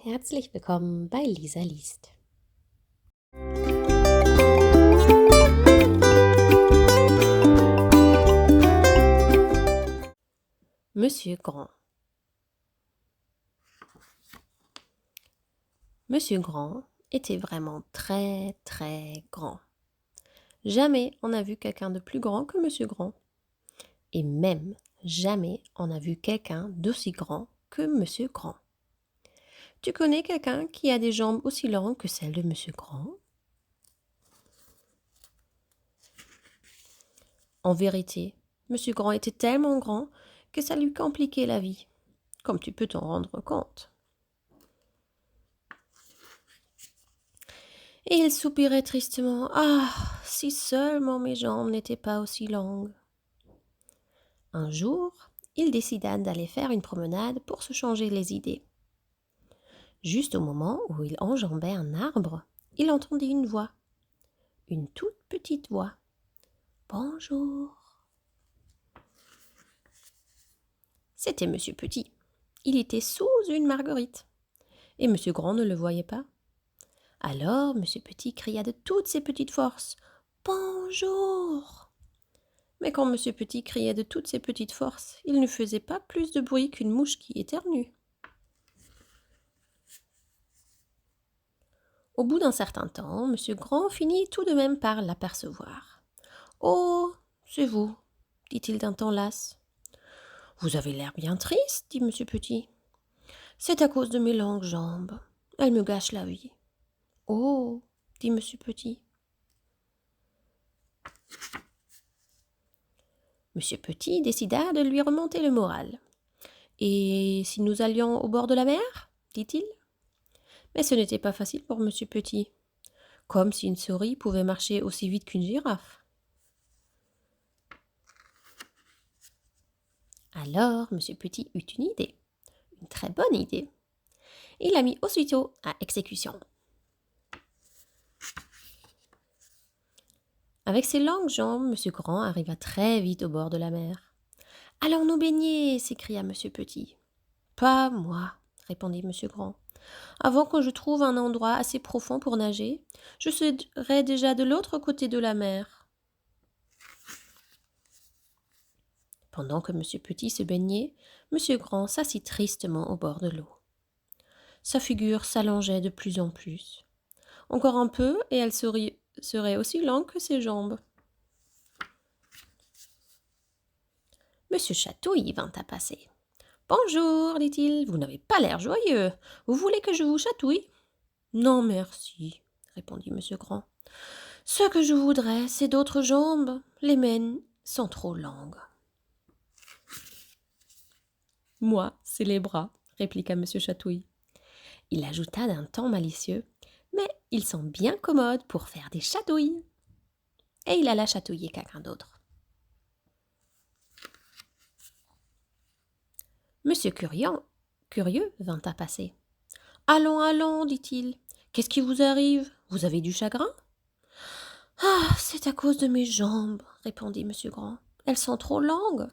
Herzlich willkommen bei Lisa liest. Monsieur Grand. Monsieur Grand était vraiment très très grand. Jamais on n'a vu quelqu'un de plus grand que Monsieur Grand. Et même jamais on n'a vu quelqu'un d'aussi grand que Monsieur Grand. Tu connais quelqu'un qui a des jambes aussi longues que celles de Monsieur Grand? En vérité, Monsieur Grand était tellement grand que ça lui compliquait la vie, comme tu peux t'en rendre compte. Et il soupirait tristement. « Ah, si seulement mes jambes n'étaient pas aussi longues !» Un jour, il décida d'aller faire une promenade pour se changer les idées. Juste au moment où il enjambait un arbre, il entendit une voix. Une toute petite voix. « Bonjour !» C'était Monsieur Petit. Il était sous une marguerite. Et Monsieur Grand ne le voyait pas. Alors Monsieur Petit cria de toutes ses petites forces. « Bonjour !» Mais quand Monsieur Petit criait de toutes ses petites forces, il ne faisait pas plus de bruit qu'une mouche qui éternue. Au bout d'un certain temps, Monsieur Grand finit tout de même par l'apercevoir. « Oh, c'est vous, dit-il d'un ton las. « Vous avez l'air bien triste, dit Monsieur Petit. « C'est à cause de mes longues jambes. Elles me gâchent la vie. »« Oh, dit Monsieur Petit. » Monsieur Petit décida de lui remonter le moral. « Et si nous allions au bord de la mer ?» dit-il. Mais ce n'était pas facile pour Monsieur Petit, comme si une souris pouvait marcher aussi vite qu'une girafe. Alors Monsieur Petit eut une idée, une très bonne idée. Il la mit aussitôt à exécution. Avec ses longues jambes, Monsieur Grand arriva très vite au bord de la mer. « Allons nous baigner !» s'écria Monsieur Petit. « Pas moi !» répondit Monsieur Grand. « Avant que je trouve un endroit assez profond pour nager, je serai déjà de l'autre côté de la mer. » Pendant que Monsieur Petit se baignait, Monsieur Grand s'assit tristement au bord de l'eau. Sa figure s'allongeait de plus en plus. Encore un peu et elle serait aussi longue que ses jambes. Monsieur Chatouille vint à passer. « Bonjour, dit-il, vous n'avez pas l'air joyeux. Vous voulez que je vous chatouille ?»« Non, merci, répondit Monsieur Grand. « Ce que je voudrais, c'est d'autres jambes. Les miennes sont trop longues. »« Moi, c'est les bras, répliqua Monsieur Chatouille. Il ajouta d'un ton malicieux. « Mais ils sont bien commodes pour faire des chatouilles. » Et il alla chatouiller quelqu'un d'autre. Monsieur Curieux vint à passer. « Allons, allons, dit-il. Qu'est-ce qui vous arrive? Vous avez du chagrin? »« Ah, c'est à cause de mes jambes, répondit Monsieur Grand. Elles sont trop longues. »«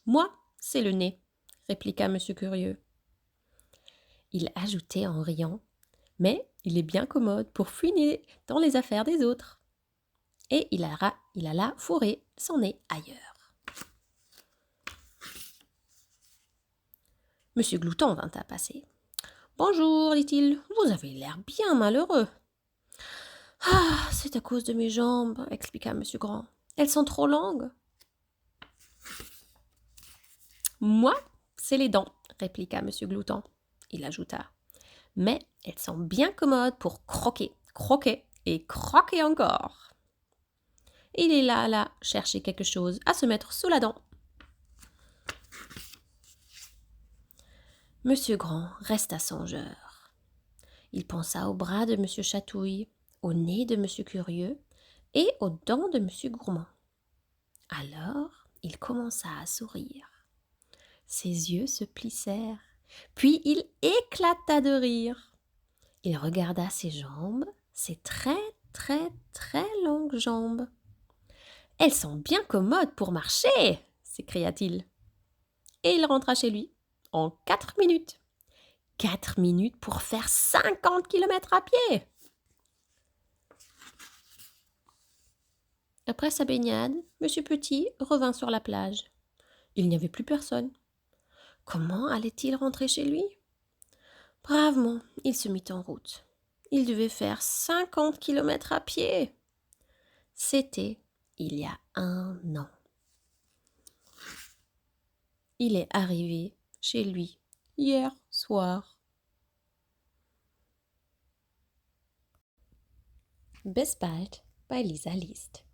Moi, c'est le nez, répliqua Monsieur Curieux. Il ajoutait en riant. « Mais il est bien commode pour fouiner dans les affaires des autres. » Et il alla fourrer son nez ailleurs. Monsieur Glouton vint à passer. « Bonjour, dit-il, vous avez l'air bien malheureux. »« Ah, c'est à cause de mes jambes, expliqua Monsieur Grand. Elles sont trop longues. »« Moi, c'est les dents, répliqua Monsieur Glouton. Il ajouta. « Mais elles sont bien commodes pour croquer, croquer et croquer encore. » Et il alla chercher quelque chose à se mettre sous la dent. Monsieur Grand resta songeur. Il pensa aux bras de Monsieur Chatouille, au nez de Monsieur Curieux et aux dents de Monsieur Gourmand. Alors, il commença à sourire. Ses yeux se plissèrent, puis il éclata de rire. Il regarda ses jambes, ses très très très longues jambes. « Elles sont bien commodes pour marcher !» s'écria-t-il. Et il rentra chez lui en 4 minutes. 4 minutes pour faire 50 kilomètres à pied. Après sa baignade, Monsieur Petit revint sur la plage. Il n'y avait plus personne. Comment allait-il rentrer chez lui? Bravement, il se mit en route. Il devait faire 50 kilomètres à pied. C'était il y a 1 an. Il est arrivé chez lui hier soir. Bis bald bei Lisa liest.